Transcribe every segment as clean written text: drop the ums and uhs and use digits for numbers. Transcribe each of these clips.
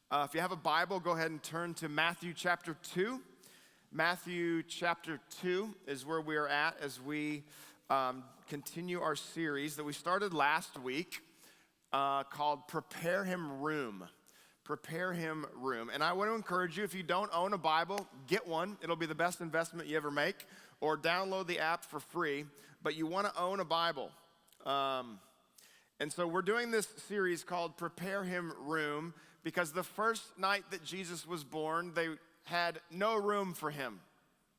If you have a Bible, go ahead and turn to Matthew chapter 2. Matthew chapter 2 is where we are at as we continue our series that we started last week called Prepare Him Room. Prepare Him Room. And I want to encourage you, if you don't own a Bible, get one. It'll be the best investment you ever make. Or download the app for free. But you want to own a Bible. And so we're doing this series called Prepare Him Room because the first night that Jesus was born, they had no room for him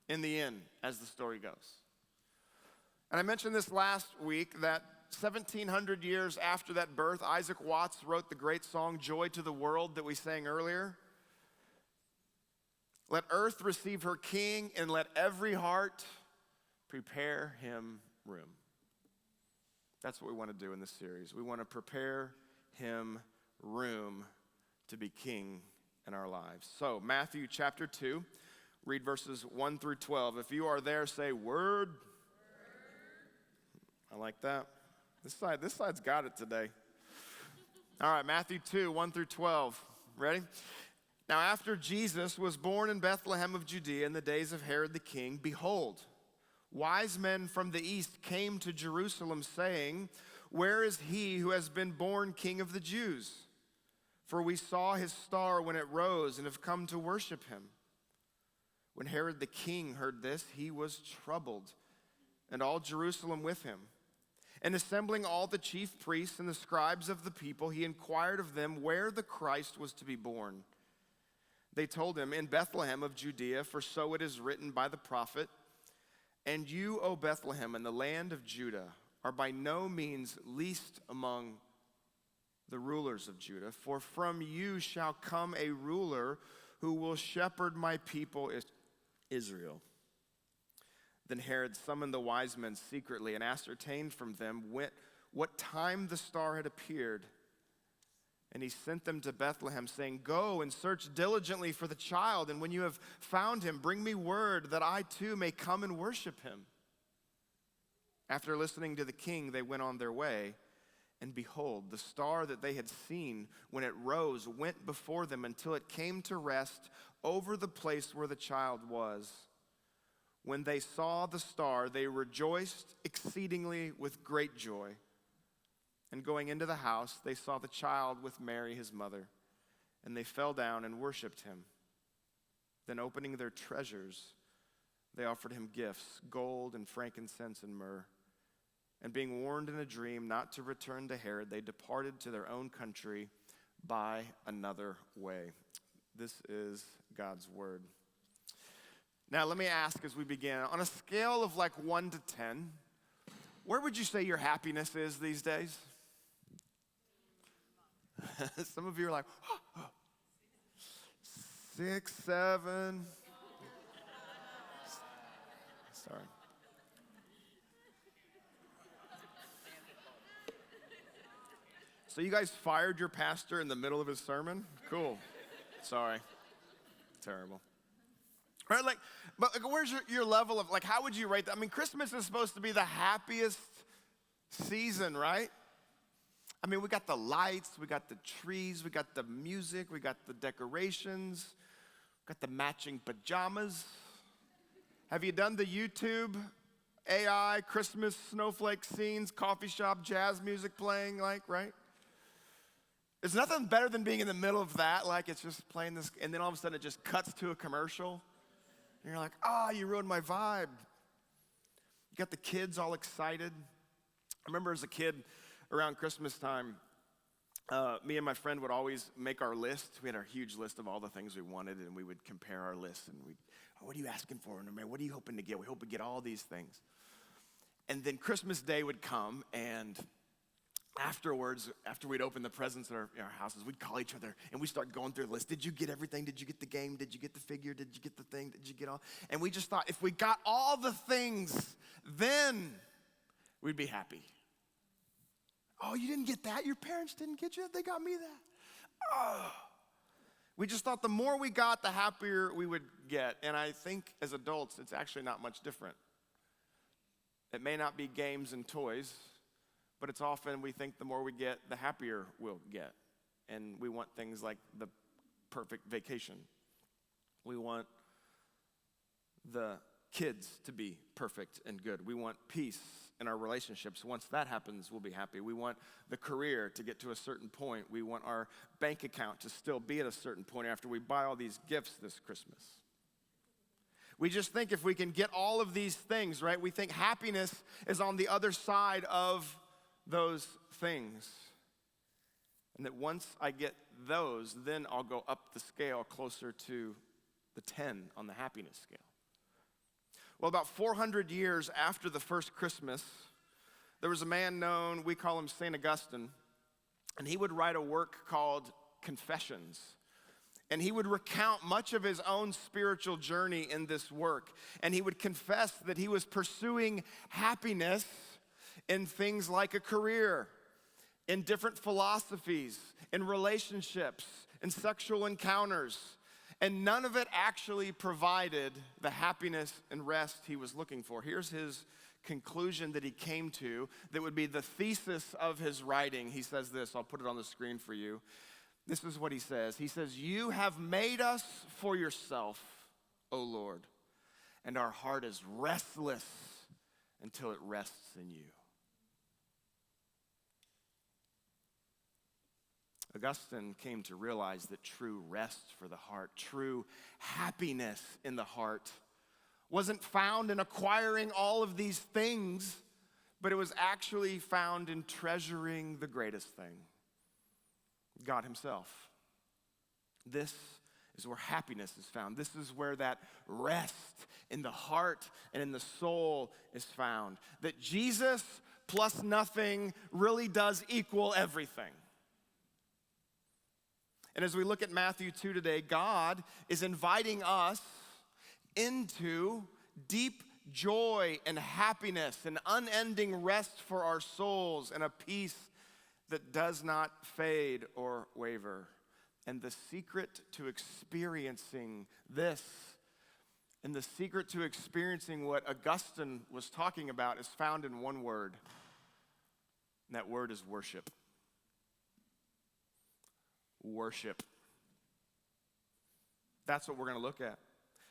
in the inn, as the story goes. And I mentioned this last week that 1,700 years after that birth, Isaac Watts wrote the great song, Joy to the World, that we sang earlier. Let earth receive her king, and let every heart prepare him room. That's what we want to do in this series. We want to prepare him room to be king in our lives. So, Matthew chapter 2, read verses 1 through 12. If you are there, say word. I like that. This side's got it today. All right, Matthew 2, 1 through 12. Ready? Now, after Jesus was born in Bethlehem of Judea in the days of Herod the king, behold, wise men from the east came to Jerusalem saying, where is he who has been born King of the Jews? For we saw his star when it rose and have come to worship him. When Herod the king heard this, he was troubled, and all Jerusalem with him. And assembling all the chief priests and the scribes of the people, he inquired of them where the Christ was to be born. They told him, in Bethlehem of Judea, for so it is written by the prophet, and you, O Bethlehem, in the land of Judah, are by no means least among the rulers of Judah, for from you shall come a ruler who will shepherd my people Israel. Then Herod summoned the wise men secretly and ascertained from them what time the star had appeared. And he sent them to Bethlehem, saying, go and search diligently for the child, and when you have found him, bring me word that I too may come and worship him. After listening to the king, they went on their way. And behold, the star that they had seen when it rose went before them until it came to rest over the place where the child was. When they saw the star, they rejoiced exceedingly with great joy. And going into the house, they saw the child with Mary, his mother, and they fell down and worshiped him. Then opening their treasures, they offered him gifts, gold and frankincense and myrrh. And being warned in a dream not to return to Herod, they departed to their own country by another way. This is God's word. Now let me ask as we begin, on a scale of like 1 to 10, where would you say your happiness is these days? Some of you are like, 6, 7. Sorry. So you guys fired your pastor in the middle of his sermon? Cool. Sorry. Terrible. Right, but where's your level of, how would you rate that? I mean, Christmas is supposed to be the happiest season, right? I mean, we got the lights, we got the trees, we got the music, we got the decorations, we got the matching pajamas. Have you done the YouTube AI Christmas snowflake scenes, coffee shop, jazz music playing, right? There's nothing better than being in the middle of that, it's just playing this, and then all of a sudden it just cuts to a commercial. And you're like, you ruined my vibe. You got the kids all excited. I remember as a kid around Christmas time, me and my friend would always make our list. We had our huge list of all the things we wanted, and we would compare our lists, and what are you asking for? And man, what are you hoping to get? We hope we get all these things. And then Christmas Day would come, and afterwards, after we'd open the presents in our houses, we'd call each other and we'd start going through the list. Did you get everything? Did you get the game? Did you get the figure? Did you get the thing? Did you get all? And we just thought if we got all the things, then we'd be happy. Oh, you didn't get that? Your parents didn't get you that? They got me that. Oh. We just thought the more we got, the happier we would get. And I think as adults, it's actually not much different. It may not be games and toys, but it's often we think the more we get, the happier we'll get. And we want things like the perfect vacation. We want the kids to be perfect and good. We want peace in our relationships. Once that happens, we'll be happy. We want the career to get to a certain point. We want our bank account to still be at a certain point after we buy all these gifts this Christmas. We just think if we can get all of these things, right? We think happiness is on the other side of those things. And that once I get those, then I'll go up the scale closer to the 10 on the happiness scale. Well, about 400 years after the first Christmas, there was a man known, we call him St. Augustine, and he would write a work called Confessions. And he would recount much of his own spiritual journey in this work. And he would confess that he was pursuing happiness in things like a career, in different philosophies, in relationships, in sexual encounters. And none of it actually provided the happiness and rest he was looking for. Here's his conclusion that he came to that would be the thesis of his writing. He says this, I'll put it on the screen for you. This is what he says. He says, "You have made us for yourself, O Lord, and our heart is restless until it rests in you." Augustine came to realize that true rest for the heart, true happiness in the heart, wasn't found in acquiring all of these things, but it was actually found in treasuring the greatest thing, God himself. This is where happiness is found. This is where that rest in the heart and in the soul is found. That Jesus plus nothing really does equal everything. And as we look at Matthew 2 today, God is inviting us into deep joy and happiness, an unending rest for our souls, and a peace that does not fade or waver. And the secret to experiencing this, and the secret to experiencing what Augustine was talking about, is found in one word. And that word is worship. Worship. That's what we're going to look at.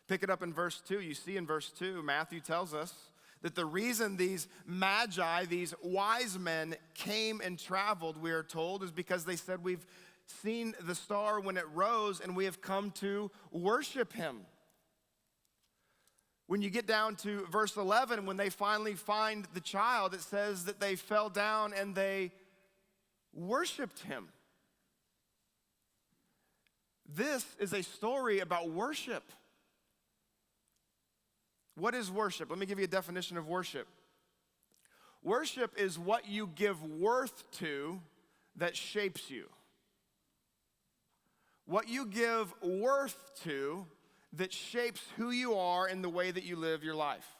Pick it up in verse 2. You see in verse 2, Matthew tells us that the reason these Magi, these wise men, came and traveled, we are told, is because they said, "We've seen the star when it rose, and we have come to worship him." When you get down to verse 11, when they finally find the child, it says that they fell down and they worshiped him. This is a story about worship. What is worship? Let me give you a definition of worship. Worship is what you give worth to that shapes you. What you give worth to that shapes who you are in the way that you live your life.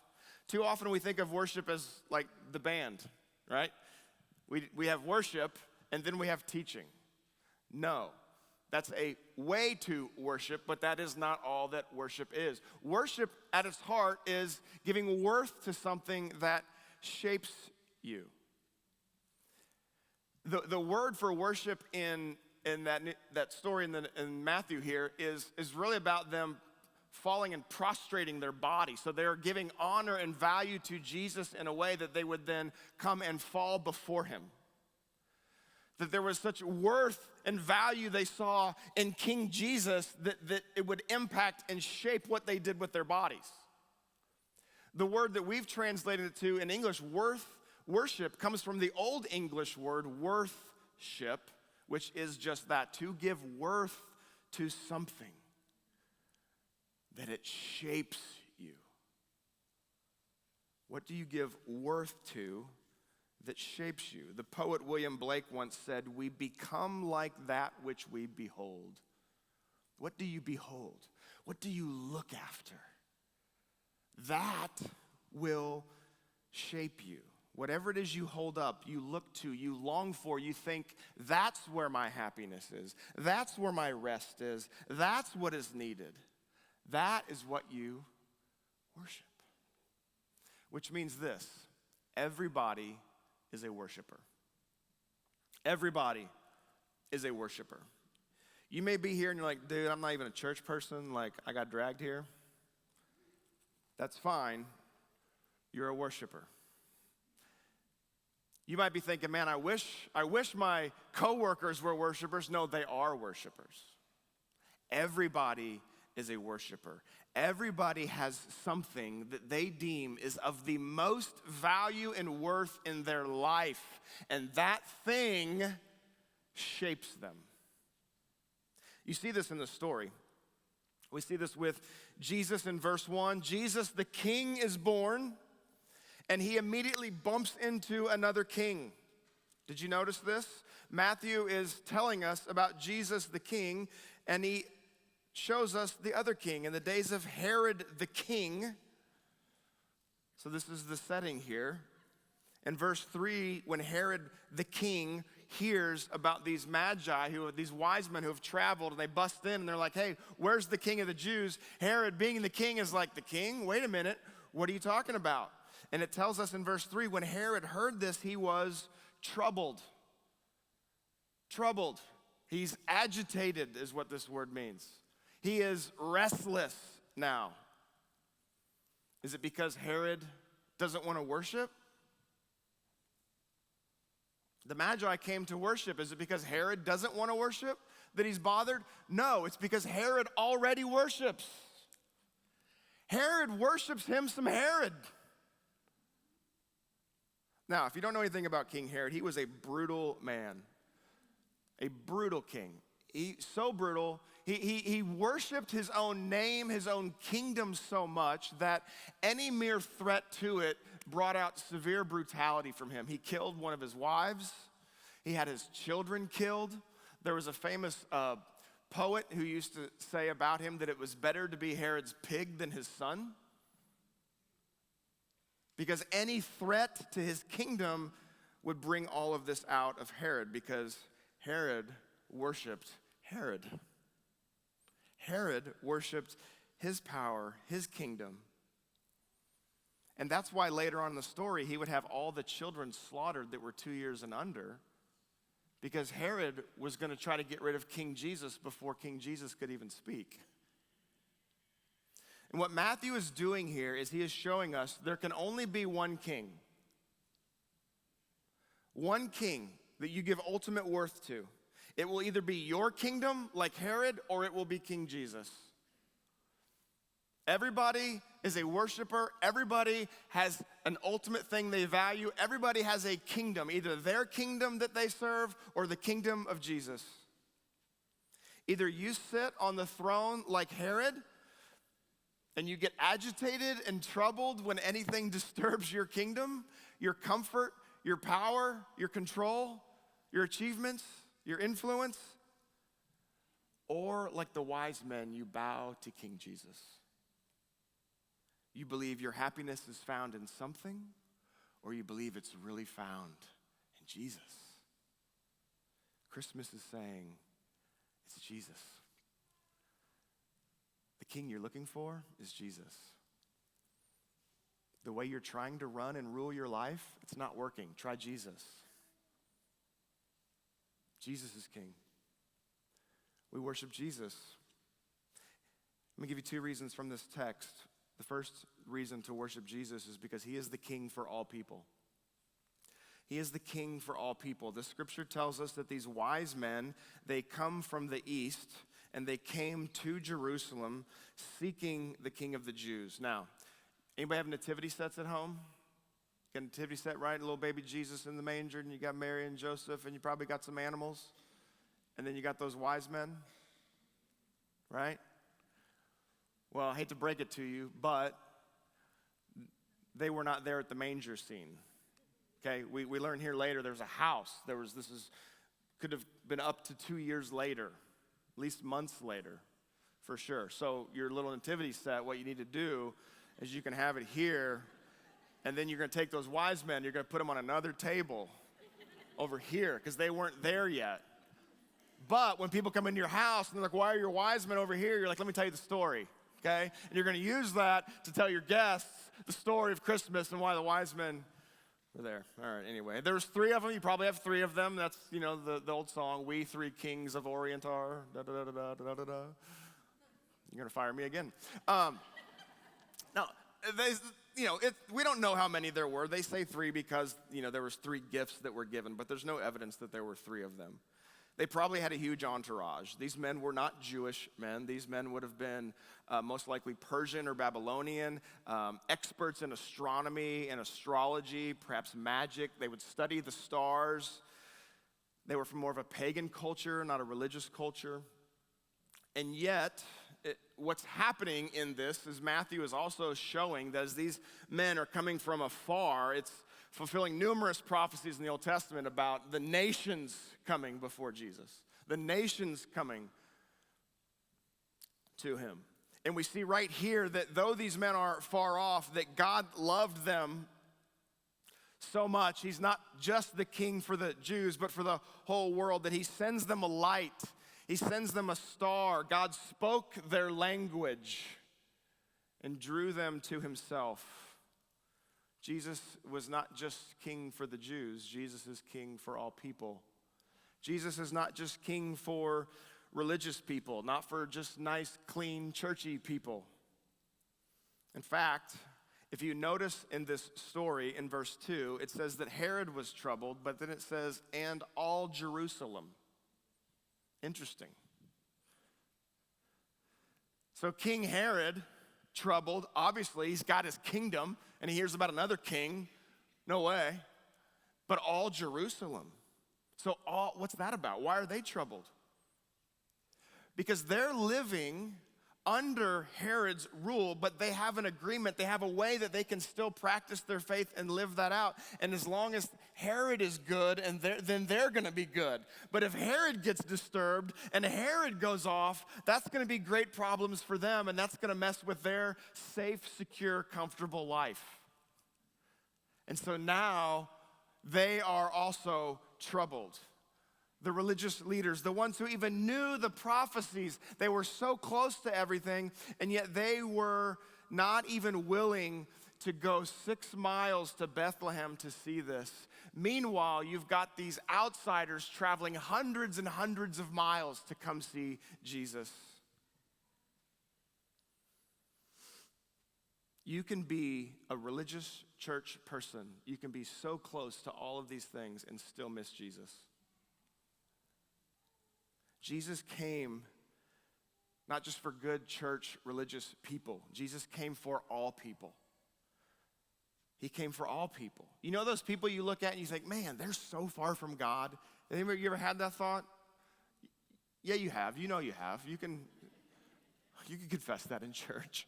Too often we think of worship as like the band, right? We have worship and then we have teaching. No. That's a way to worship, but that is not all that worship is. Worship at its heart is giving worth to something that shapes you. The word for worship in that story in Matthew here is really about them falling and prostrating their body. So they're giving honor and value to Jesus in a way that they would then come and fall before him. That there was such worth and value they saw in King Jesus that it would impact and shape what they did with their bodies. The word that we've translated it to in English, worship, comes from the Old English word worthship, which is just that, to give worth to something, that it shapes you. What do you give worth to that shapes you? The poet William Blake once said, "We become like that which we behold." What do you behold? What do you look after? That will shape you. Whatever it is you hold up, you look to, you long for, you think, that's where my happiness is. That's where my rest is. That's what is needed. That is what you worship. Which means this: everybody is a worshiper. Everybody is a worshiper. You may be here and you're like, dude, I'm not even a church person. Like, I got dragged here. That's fine. You're a worshiper. You might be thinking, man, I wish my coworkers were worshipers. No, they are worshipers. Everybody is a worshiper. Everybody has something that they deem is of the most value and worth in their life, and that thing shapes them. You see this in the story. We see this with Jesus in verse 1. Jesus, the king, is born, and he immediately bumps into another king. Did you notice this? Matthew is telling us about Jesus, the king, and he shows us the other king. In the days of Herod the king, so this is the setting here. In verse 3, when Herod the king hears about these Magi, these wise men who have traveled, and they bust in and they're like, hey, where's the king of the Jews? Herod, being the king, is like, the king? Wait a minute, what are you talking about? And it tells us in verse 3, when Herod heard this, he was troubled. Troubled. He's agitated is what this word means. He is restless now. Is it because Herod doesn't want to worship? The Magi came to worship. Is it because Herod doesn't want to worship that he's bothered? No, it's because Herod already worships. Herod worships him some Herod. Now, if you don't know anything about King Herod, he was a brutal man, a brutal king. So brutal, he worshiped his own name, his own kingdom so much that any mere threat to it brought out severe brutality from him. He killed one of his wives. He had his children killed. There was a famous poet who used to say about him that it was better to be Herod's pig than his son, because any threat to his kingdom would bring all of this out of Herod, because Herod worshiped Herod. Herod worshiped his power, his kingdom. And that's why later on in the story, he would have all the children slaughtered that were 2 years and under, because Herod was going to try to get rid of King Jesus before King Jesus could even speak. And what Matthew is doing here is he is showing us there can only be one king. One king that you give ultimate worth to. It will either be your kingdom, like Herod, or it will be King Jesus. Everybody is a worshiper. Everybody has an ultimate thing they value. Everybody has a kingdom, either their kingdom that they serve or the kingdom of Jesus. Either you sit on the throne like Herod, and you get agitated and troubled when anything disturbs your kingdom, your comfort, your power, your control, your achievements, your influence, or like the wise men, you bow to King Jesus. You believe your happiness is found in something, or you believe it's really found in Jesus. Christmas is saying, it's Jesus. The king you're looking for is Jesus. The way you're trying to run and rule your life, it's not working. Try Jesus. Jesus is king. We worship Jesus. Let me give you two reasons from this text. The first reason to worship Jesus is because he is the king for all people. He is the king for all people. The scripture tells us that these wise men, they come from the east, and they came to Jerusalem seeking the king of the Jews. Now, anybody have nativity sets at home? Got a nativity set, right? A little baby Jesus in the manger, and you got Mary and Joseph, and you probably got some animals. And then you got those wise men, right? Well, I hate to break it to you, but they were not there at the manger scene. Okay, we learn here later there's a house. Could have been up to 2 years later, at least months later, for sure. So your little nativity set, what you need to do is you can have it here, and then you're going to take those wise men, you're going to put them on another table over here, because they weren't there yet. But when people come into your house and they're like, why are your wise men over here? You're like, let me tell you the story, okay? And you're going to use that to tell your guests the story of Christmas and why the wise men We're there. All right, anyway. There's three of them. You probably have three of them. That's, the old song, We Three Kings of Orient are. Da, da, da, da, da, da, da. You're going to fire me again. Now, we don't know how many there were. They say three because, there was three gifts that were given, but there's no evidence that there were three of them. They probably had a huge entourage. These men were not Jewish men. These men would have been most likely Persian or Babylonian, experts in astronomy and astrology, perhaps magic. They would study the stars. They were from more of a pagan culture, not a religious culture. And yet, what's happening in this is Matthew is also showing that as these men are coming from afar, it's fulfilling numerous prophecies in the Old Testament about the nations coming before Jesus, the nations coming to him. And we see right here that though these men are far off, that God loved them so much. He's not just the king for the Jews, but for the whole world, that he sends them a light. He sends them a star. God spoke their language and drew them to himself. Jesus was not just king for the Jews. Jesus is king for all people. Jesus is not just king for religious people, not for just nice, clean, churchy people. In fact, if you notice in this story in verse 2, it says that Herod was troubled, but then it says, and all Jerusalem. Interesting. So King Herod, troubled, obviously he's got his kingdom, and he hears about another king. No way. But all Jerusalem. So what's that about? Why are they troubled? Because they're living under Herod's rule, but they have an agreement. They have a way that they can still practice their faith and live that out. And as long as Herod is good, then they're going to be good. But if Herod gets disturbed and Herod goes off, that's going to be great problems for them, and that's going to mess with their safe, secure, comfortable life. And so now they are also troubled. The religious leaders, the ones who even knew the prophecies, they were so close to everything, and yet they were not even willing to go 6 miles to Bethlehem to see this. Meanwhile, you've got these outsiders traveling hundreds and hundreds of miles to come see Jesus. You can be a religious church person. You can be so close to all of these things and still miss Jesus. Jesus came not just for good church religious people. Jesus came for all people. He came for all people. You know those people you look at and you think, man, they're so far from God. Anybody, you ever had that thought? Yeah, you have. You know you have. You can confess that in church.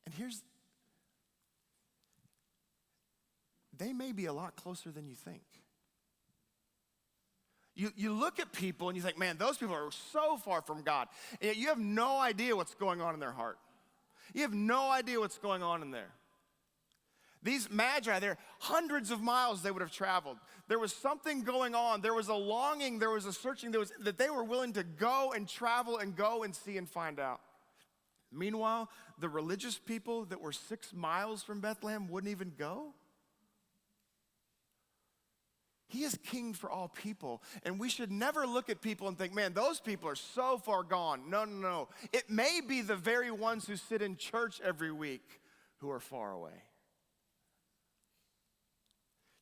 And they may be a lot closer than you think. You look at people and you think, man, those people are so far from God. And yet you have no idea what's going on in their heart. You have no idea what's going on in there. These Magi, they're hundreds of miles they would have traveled. There was something going on. There was a longing. There was a searching. That they were willing to go and travel and go and see and find out. Meanwhile, the religious people that were 6 miles from Bethlehem wouldn't even go. He is king for all people, and we should never look at people and think, man, those people are so far gone. No. It may be the very ones who sit in church every week who are far away.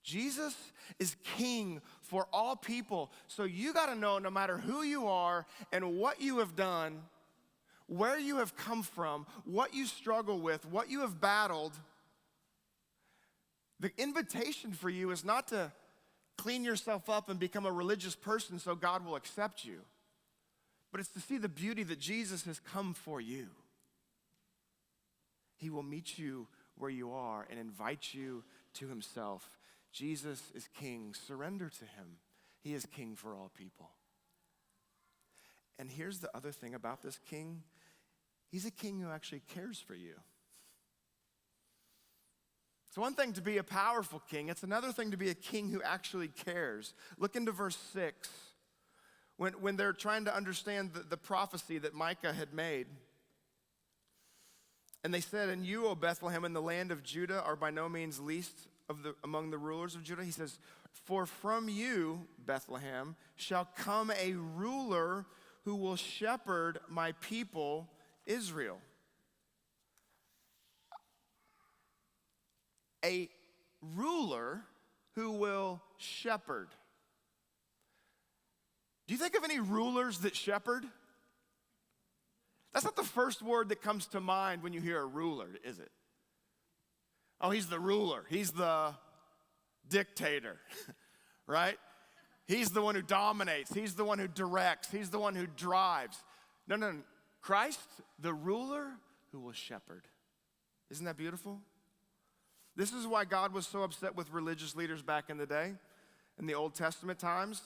Jesus is king for all people, so you got to know no matter who you are and what you have done, where you have come from, what you struggle with, what you have battled, the invitation for you is not to clean yourself up and become a religious person so God will accept you. But it's to see the beauty that Jesus has come for you. He will meet you where you are and invite you to himself. Jesus is king. Surrender to him. He is king for all people. And here's the other thing about this king. He's a king who actually cares for you. It's one thing to be a powerful king. It's another thing to be a king who actually cares. Look into verse 6. When they're trying to understand the prophecy that Micah had made, And they said, and you, O Bethlehem, in the land of Judah, are by no means least among the rulers of Judah. He says, for from you, Bethlehem, shall come a ruler who will shepherd my people Israel. A ruler who will shepherd. Do you think of any rulers that shepherd? That's not the first word that comes to mind when you hear a ruler, is it? Oh, he's the ruler. He's the dictator, right? He's the one who dominates. He's the one who directs. He's the one who drives. No. Christ, the ruler who will shepherd. Isn't that beautiful? This is why God was so upset with religious leaders back in the day, in the Old Testament times.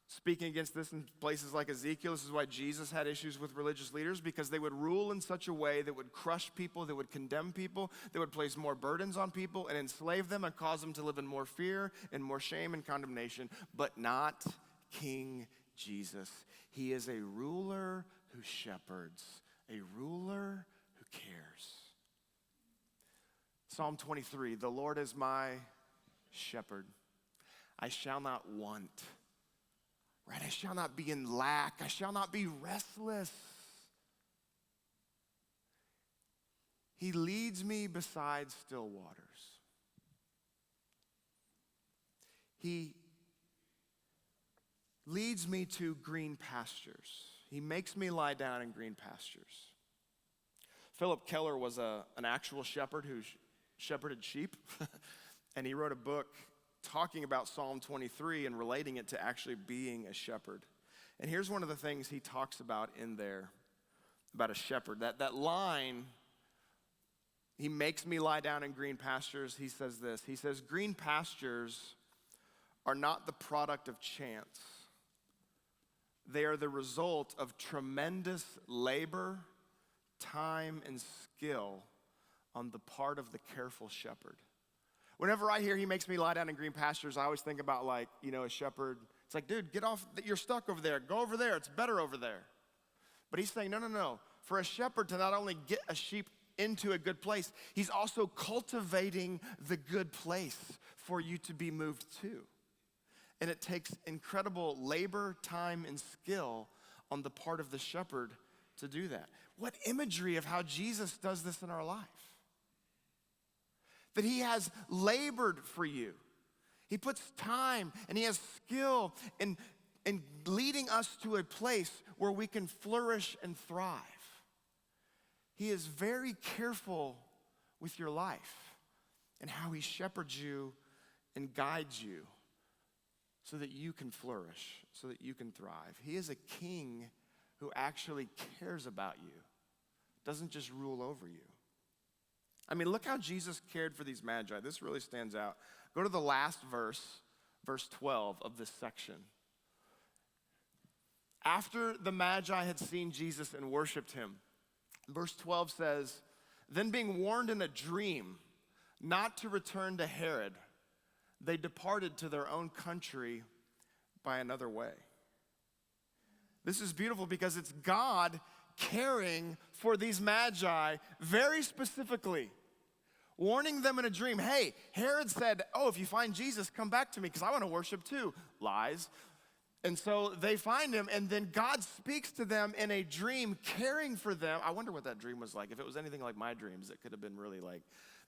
Speaking against this in places like Ezekiel, this is why Jesus had issues with religious leaders, because they would rule in such a way that would crush people, that would condemn people, that would place more burdens on people and enslave them and cause them to live in more fear and more shame and condemnation, but not King Jesus. He is a ruler who shepherds, a ruler who cares. Psalm 23, the Lord is my shepherd. I shall not want. Right? I shall not be in lack. I shall not be restless. He leads me beside still waters. He leads me to green pastures. He makes me lie down in green pastures. Philip Keller was an actual shepherd who shepherded sheep. And he wrote a book talking about Psalm 23 and relating it to actually being a shepherd. And here's one of the things he talks about in there about a shepherd. That line, he makes me lie down in green pastures. He says this. He says, green pastures are not the product of chance. They are the result of tremendous labor, time, and skill on the part of the careful shepherd. Whenever I hear he makes me lie down in green pastures, I always think about a shepherd. It's like, dude, get off, you're stuck over there. Go over there, it's better over there. But he's saying, no. For a shepherd to not only get a sheep into a good place, he's also cultivating the good place for you to be moved to. And it takes incredible labor, time, and skill on the part of the shepherd to do that. What imagery of how Jesus does this in our life. That he has labored for you. He puts time and he has skill in leading us to a place where we can flourish and thrive. He is very careful with your life and how he shepherds you and guides you so that you can flourish, so that you can thrive. He is a king who actually cares about you, doesn't just rule over you. I mean, look how Jesus cared for these magi. This really stands out. Go to the last verse, verse 12 of this section. After the magi had seen Jesus and worshiped him, verse 12 says, then being warned in a dream not to return to Herod, they departed to their own country by another way. This is beautiful because it's God caring for these magi very specifically. Warning them in a dream, hey, Herod said, if you find Jesus, come back to me because I want to worship too. Lies. And so they find him, and then God speaks to them in a dream, caring for them. I wonder what that dream was like. If it was anything like my dreams, it could have been really like,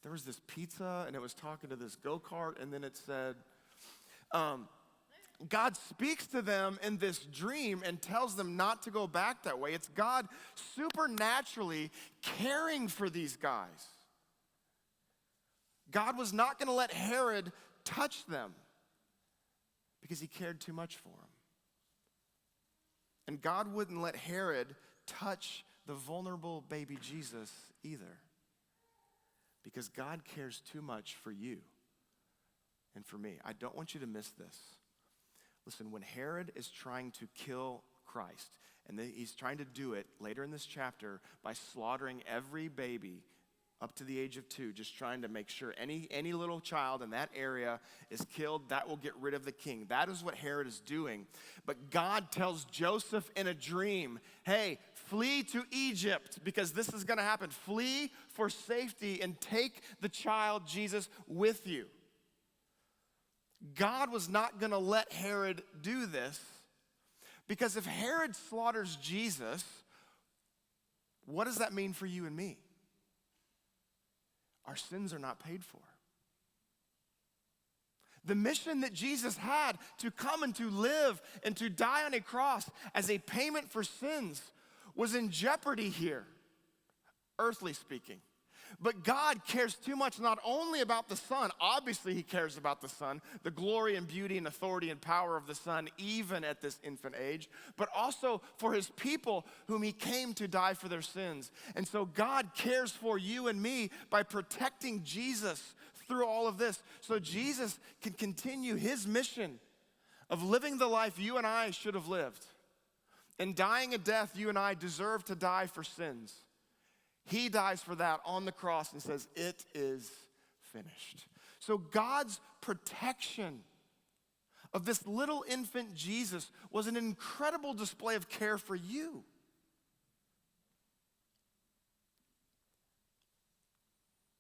there was this pizza, and it was talking to this go-kart, and then it said, God speaks to them in this dream and tells them not to go back that way. It's God supernaturally caring for these guys. God was not going to let Herod touch them because he cared too much for them. And God wouldn't let Herod touch the vulnerable baby Jesus either because God cares too much for you and for me. I don't want you to miss this. Listen, when Herod is trying to kill Christ, and he's trying to do it later in this chapter by slaughtering every baby up to the age of 2, just trying to make sure any little child in that area is killed, that will get rid of the king. That is what Herod is doing. But God tells Joseph in a dream, hey, flee to Egypt because this is going to happen. Flee for safety and take the child Jesus with you. God was not going to let Herod do this because if Herod slaughters Jesus, what does that mean for you and me? Our sins are not paid for. The mission that Jesus had to come and to live and to die on a cross as a payment for sins was in jeopardy here, earthly speaking. But God cares too much not only about the Son, obviously he cares about the Son, the glory and beauty and authority and power of the Son, even at this infant age, but also for his people whom he came to die for their sins. And so God cares for you and me by protecting Jesus through all of this, so Jesus can continue his mission of living the life you and I should have lived, and dying a death you and I deserve to die for sins. He dies for that on the cross and says, it is finished. So God's protection of this little infant Jesus was an incredible display of care for you.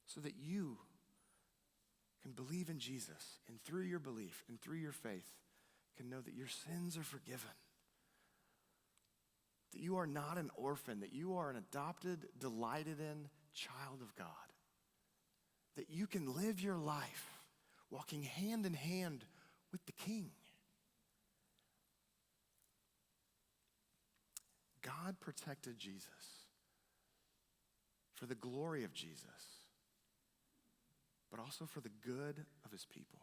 So that you can believe in Jesus, and through your belief and through your faith can know that your sins are forgiven. That you are not an orphan, that you are an adopted, delighted in child of God. That you can live your life walking hand in hand with the King. God protected Jesus for the glory of Jesus, but also for the good of his people.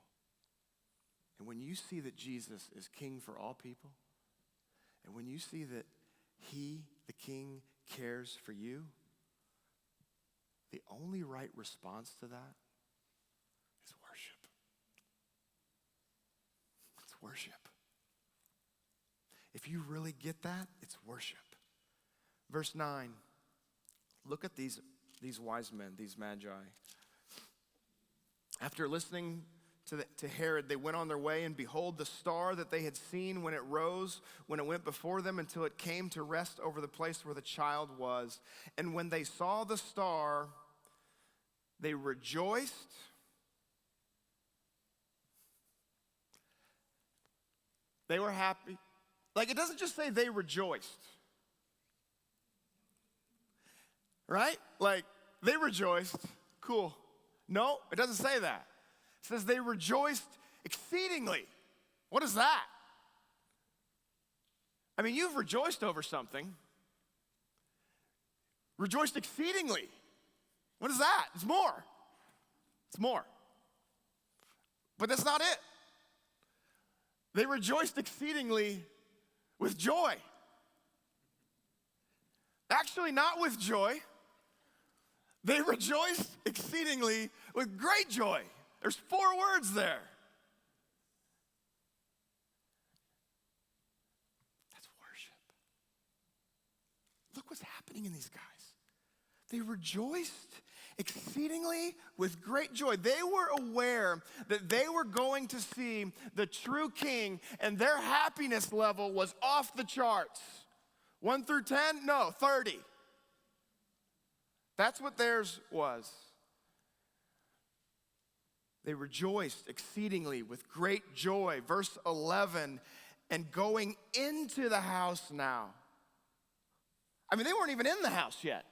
And when you see that Jesus is King for all people, and when you see that he, the King, cares for you, the only right response to that is worship. It's worship. If you really get that, it's worship. Verse 9, look at these wise men, these Magi. After listening to Herod, they went on their way, and behold, the star that they had seen when it rose, when it went before them until it came to rest over the place where the child was. And when they saw the star, they rejoiced. They were happy. Like, it doesn't just say they rejoiced, right? Like, they rejoiced, cool. No, it doesn't say that. It says they rejoiced exceedingly. What is that? I mean, you've rejoiced over something. Rejoiced exceedingly. What is that? It's more. It's more. But that's not it. They rejoiced exceedingly with joy. Actually, not with joy. They rejoiced exceedingly with great joy. There's 4 words there. That's worship. Look what's happening in these guys. They rejoiced exceedingly with great joy. They were aware that they were going to see the true King, and their happiness level was off the charts. 1 through 10? No, 30. That's what theirs was. They rejoiced exceedingly with great joy. Verse 11, and going into the house now. I mean, they weren't even in the house yet.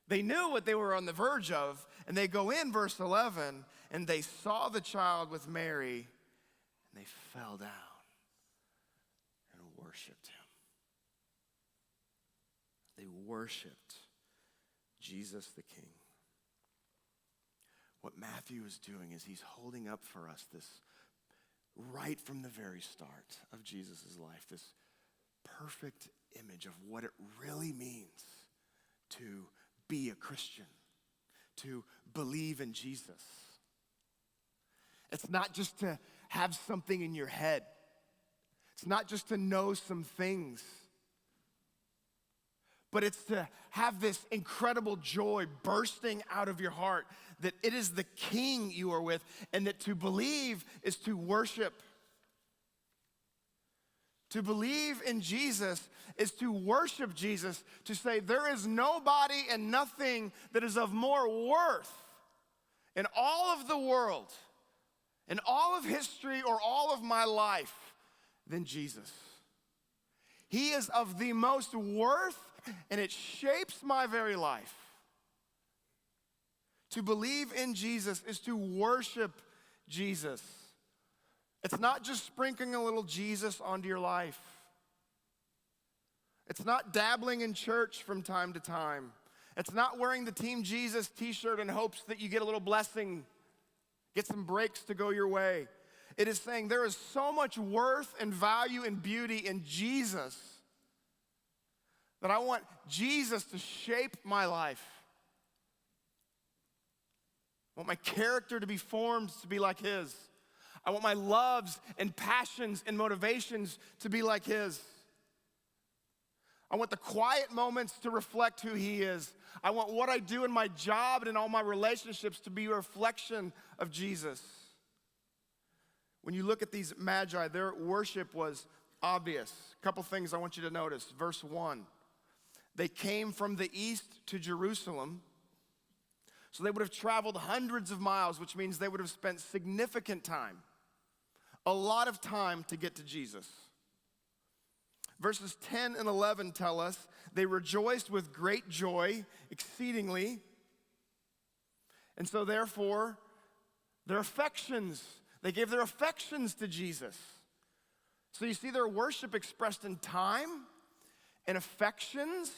They knew what they were on the verge of, and they go in, verse 11, and they saw the child with Mary, and they fell down and worshiped him. They worshiped Jesus the King. What Matthew is doing is he's holding up for us this, right from the very start of Jesus' life, this perfect image of what it really means to be a Christian, to believe in Jesus. It's not just to have something in your head. It's not just to know some things. But it's to have this incredible joy bursting out of your heart that it is the King you are with, and that to believe is to worship. To believe in Jesus is to worship Jesus, to say there is nobody and nothing that is of more worth in all of the world, in all of history or all of my life than Jesus. He is of the most worth, and it shapes my very life. To believe in Jesus is to worship Jesus. It's not just sprinkling a little Jesus onto your life. It's not dabbling in church from time to time. It's not wearing the Team Jesus t-shirt in hopes that you get a little blessing, get some breaks to go your way. It is saying there is so much worth and value and beauty in Jesus that I want Jesus to shape my life. I want my character to be formed to be like his. I want my loves and passions and motivations to be like his. I want the quiet moments to reflect who he is. I want what I do in my job and in all my relationships to be a reflection of Jesus. When you look at these Magi, their worship was obvious. A couple things I want you to notice. Verse 1, they came from the east to Jerusalem. So they would have traveled hundreds of miles, which means they would have spent significant time, a lot of time to get to Jesus. Verses 10 and 11 tell us they rejoiced with great joy exceedingly. And so therefore, they gave their affections to Jesus. So you see their worship expressed in time and affections.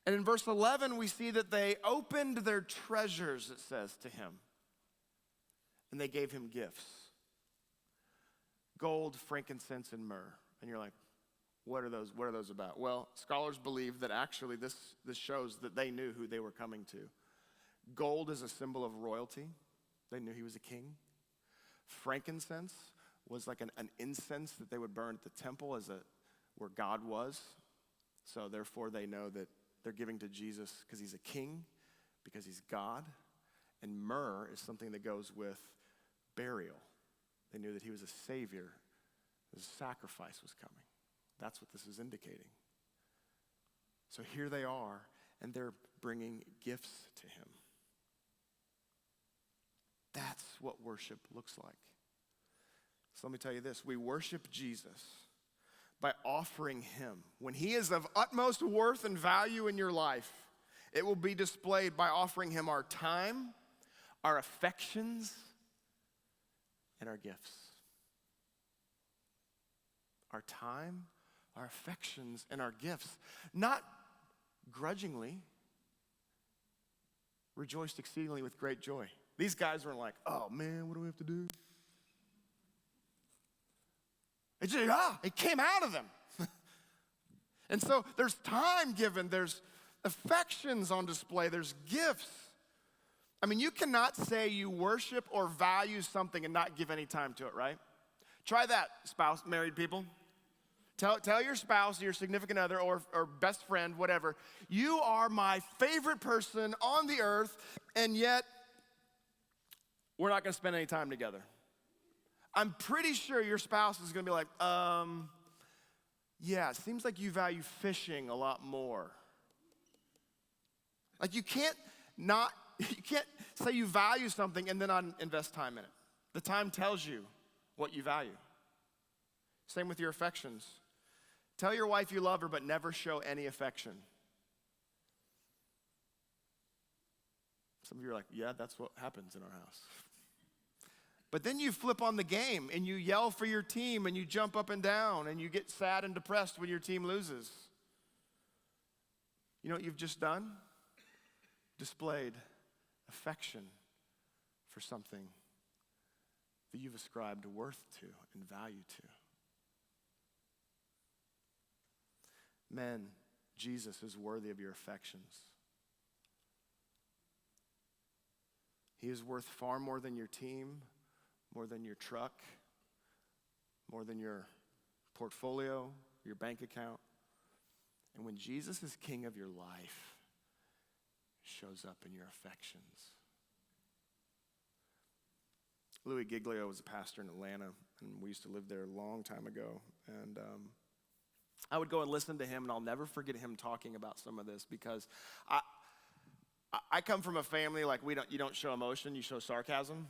And in verse 11, we see that they opened their treasures, it says, to him. And they gave him gifts. Gold, frankincense, and myrrh. And you're like, what are those about? Well, scholars believe that actually this shows that they knew who they were coming to. Gold is a symbol of royalty. They knew he was a king. Frankincense was like an incense that they would burn at the temple where God was. So therefore they know that they're giving to Jesus because he's a king, because he's God. And myrrh is something that goes with burial. They knew that he was a savior. The sacrifice was coming. That's what this is indicating. So here they are, and they're bringing gifts to him. That's what worship looks like. So let me tell you this. We worship Jesus by offering him. When he is of utmost worth and value in your life, it will be displayed by offering him our time, our affections, and our gifts. Our time, our affections, and our gifts. Not grudgingly. Rejoiced exceedingly with great joy. These guys weren't like, oh man, what do we have to do? It came out of them. And so there's time given, there's affections on display, there's gifts. I mean, you cannot say you worship or value something and not give any time to it, right? Try that, spouse, married people. Tell your spouse, your significant other, or best friend, whatever, you are my favorite person on the earth, and yet we're not going to spend any time together. I'm pretty sure your spouse is going to be like, yeah, it seems like you value fishing a lot more. Like you can't say you value something and then not invest time in it. The time tells you what you value. Same with your affections. Tell your wife you love her, but never show any affection. Some of you are like, yeah, that's what happens in our house. But then you flip on the game and you yell for your team and you jump up and down and you get sad and depressed when your team loses. You know what you've just done? Displayed affection for something that you've ascribed worth to and value to. Men, Jesus is worthy of your affections. He is worth far more than your team, more than your truck, more than your portfolio, your bank account. And when Jesus is king of your life, it shows up in your affections. Louis Giglio was a pastor in Atlanta, and we used to live there a long time ago. And I would go and listen to him, and I'll never forget him talking about some of this, because I come from a family like you don't show emotion, you show sarcasm,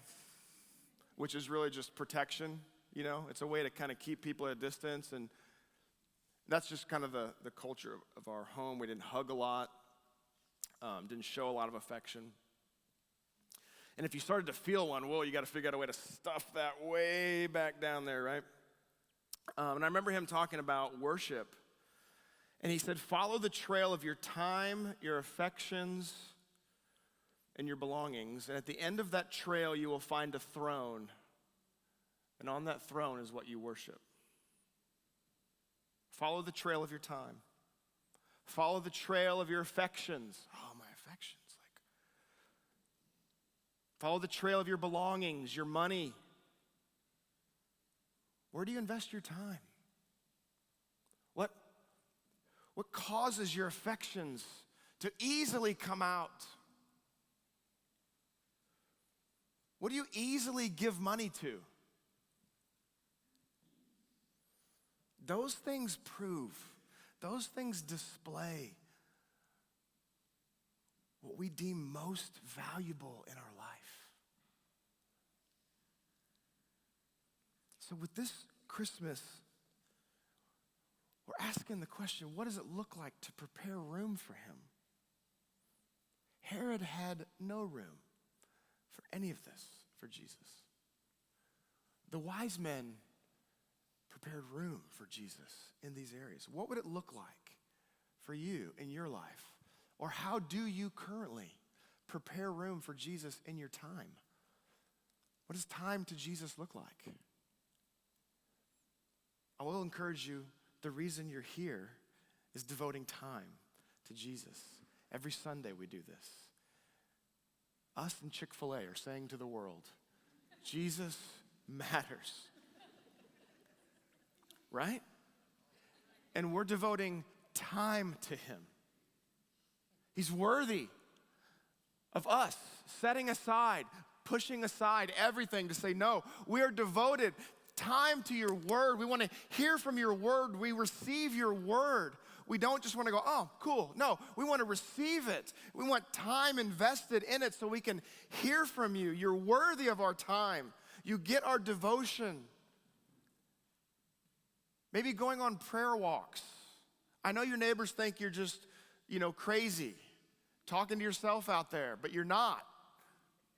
which is really just protection, you know? It's a way to kind of keep people at a distance, and that's just kind of the culture of our home. We didn't hug a lot, didn't show a lot of affection. And if you started to feel one, well, you got to figure out a way to stuff that way back down there, right? And I remember him talking about worship. And he said, follow the trail of your time, your affections, and your belongings. And at the end of that trail, you will find a throne. And on that throne is what you worship. Follow the trail of your time. Follow the trail of your affections. Oh, my affections. Follow the trail of your belongings, your money. Where do you invest your time? What causes your affections to easily come out? What do you easily give money to? Those things prove, those things display what we deem most valuable in our life. So with this Christmas, we're asking the question, what does it look like to prepare room for him? Herod had no room for any of this for Jesus. The wise men prepared room for Jesus in these areas. What would it look like for you in your life? Or how do you currently prepare room for Jesus in your time? What does time to Jesus look like? I will encourage you, the reason you're here is devoting time to Jesus. Every Sunday we do this. Us and Chick-fil-A are saying to the world, Jesus matters. Right? And we're devoting time to him. He's worthy of us setting aside, pushing aside everything to say, no, we are devoted time to your word. We want to hear from your word. We receive your word. We don't just want to go, oh, cool. No, we want to receive it. We want time invested in it so we can hear from you. You're worthy of our time. You get our devotion. Maybe going on prayer walks. I know your neighbors think you're just, crazy, talking to yourself out there, but you're not.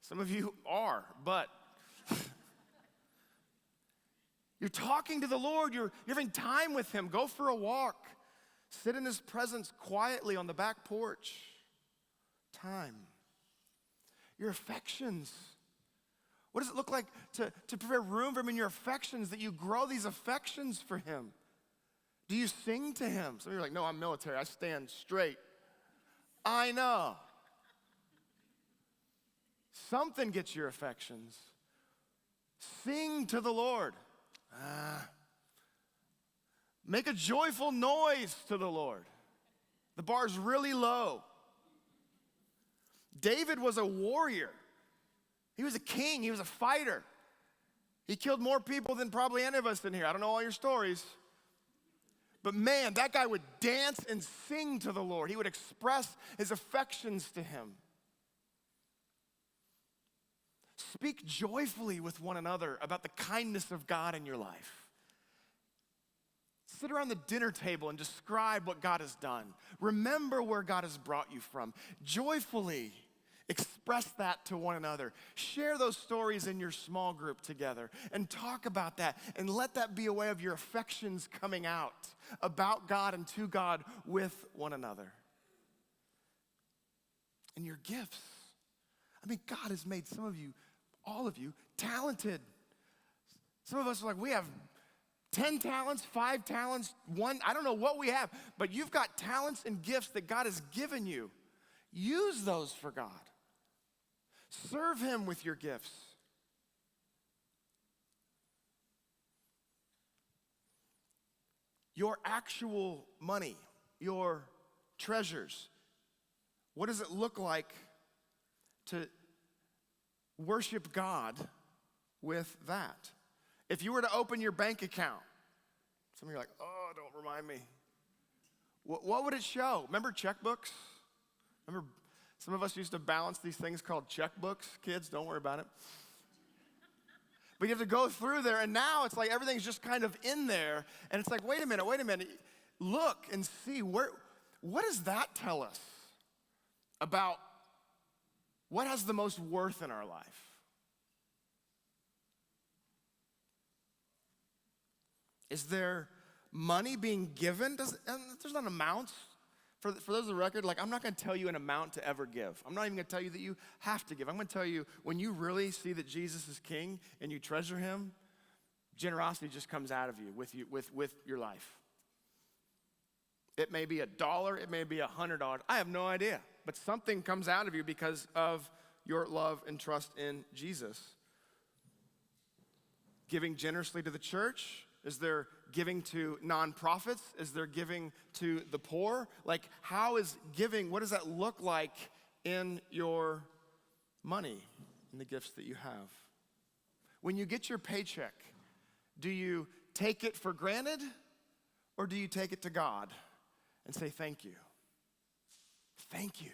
Some of you are, but you're talking to the Lord. You're having time with him. Go for a walk. Sit in his presence quietly on the back porch. Time. Your affections. What does it look like to prepare room for him in your affections, that you grow these affections for him? Do you sing to him? Some of you are like, no, I'm military. I stand straight. I know. Something gets your affections. Sing to the Lord. Make a joyful noise to the Lord. The bar's really low. David was a warrior. He was a king. He was a fighter. He killed more people than probably any of us in here. I don't know all your stories. But man, that guy would dance and sing to the Lord. He would express his affections to him. Speak joyfully with one another about the kindness of God in your life. Sit around the dinner table and describe what God has done. Remember where God has brought you from. Joyfully express that to one another. Share those stories in your small group together and talk about that, and let that be a way of your affections coming out about God and to God with one another. And your gifts. I mean, God has made some of you, all of you, talented. Some of us are like, we have 10 talents, 5 talents, 1, I don't know what we have, but you've got talents and gifts that God has given you. Use those for God. Serve him with your gifts. Your actual money, your treasures, what does it look like to worship God with that? If you were to open your bank account, Some of you are like, oh, don't remind me. What would it show? Remember checkbooks? Remember some of us used to balance these things called checkbooks? Kids, don't worry about it. But you have to go through there, and now it's like everything's just kind of in there, and it's like, wait a minute. Look and see, what does that tell us about what has the most worth in our life? Is there money being given? There's not amounts. For those of the record, like, I'm not going to tell you an amount to ever give. I'm not even going to tell you that you have to give. I'm going to tell you, when you really see that Jesus is king and you treasure him, generosity just comes out of you with your life. It may be $1, it may be $100. I have no idea. But something comes out of you because of your love and trust in Jesus. Giving generously to the church. Is there giving to nonprofits? Is there giving to the poor? Like, how is giving, what does that look like in your money, in the gifts that you have? When you get your paycheck, do you take it for granted, or do you take it to God and say, thank you? Thank you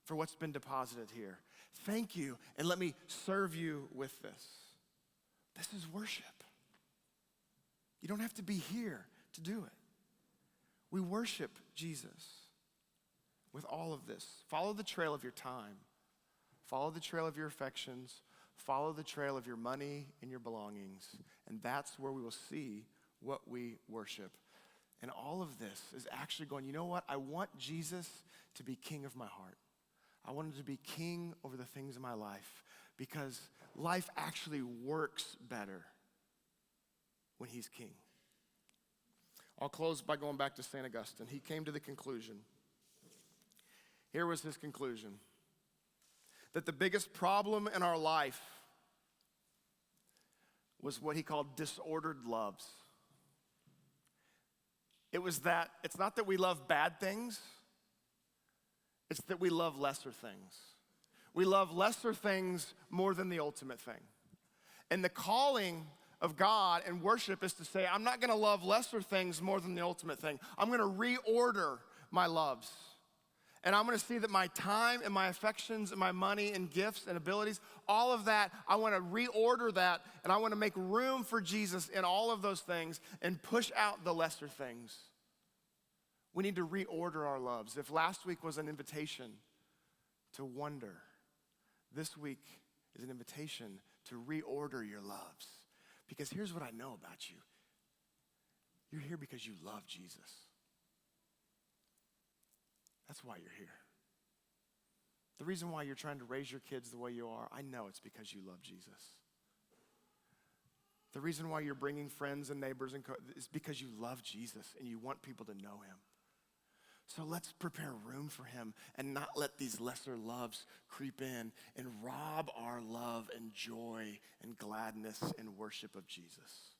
for what's been deposited here. Thank you, and let me serve you with this. This is worship. You don't have to be here to do it. We worship Jesus with all of this. Follow the trail of your time. Follow the trail of your affections. Follow the trail of your money and your belongings. And that's where we will see what we worship. And all of this is actually going, you know what? I want Jesus to be king of my heart. I want him to be king over the things in my life, because life actually works better when he's king. I'll close by going back to St. Augustine. He came to the conclusion. Here was his conclusion. That the biggest problem in our life was what he called disordered loves. It's not that we love bad things, it's that we love lesser things. We love lesser things more than the ultimate thing. And the calling of God and worship is to say, I'm not gonna love lesser things more than the ultimate thing. I'm gonna reorder my loves. And I'm gonna see that my time and my affections and my money and gifts and abilities, all of that, I wanna reorder that, and I wanna make room for Jesus in all of those things and push out the lesser things. We need to reorder our loves. If last week was an invitation to wonder, this week is an invitation to reorder your loves. Because here's what I know about you. You're here because you love Jesus. That's why you're here. The reason why you're trying to raise your kids the way you are, I know it's because you love Jesus. The reason why you're bringing friends and neighbors is because you love Jesus and you want people to know him. So let's prepare room for him and not let these lesser loves creep in and rob our love and joy and gladness and worship of Jesus.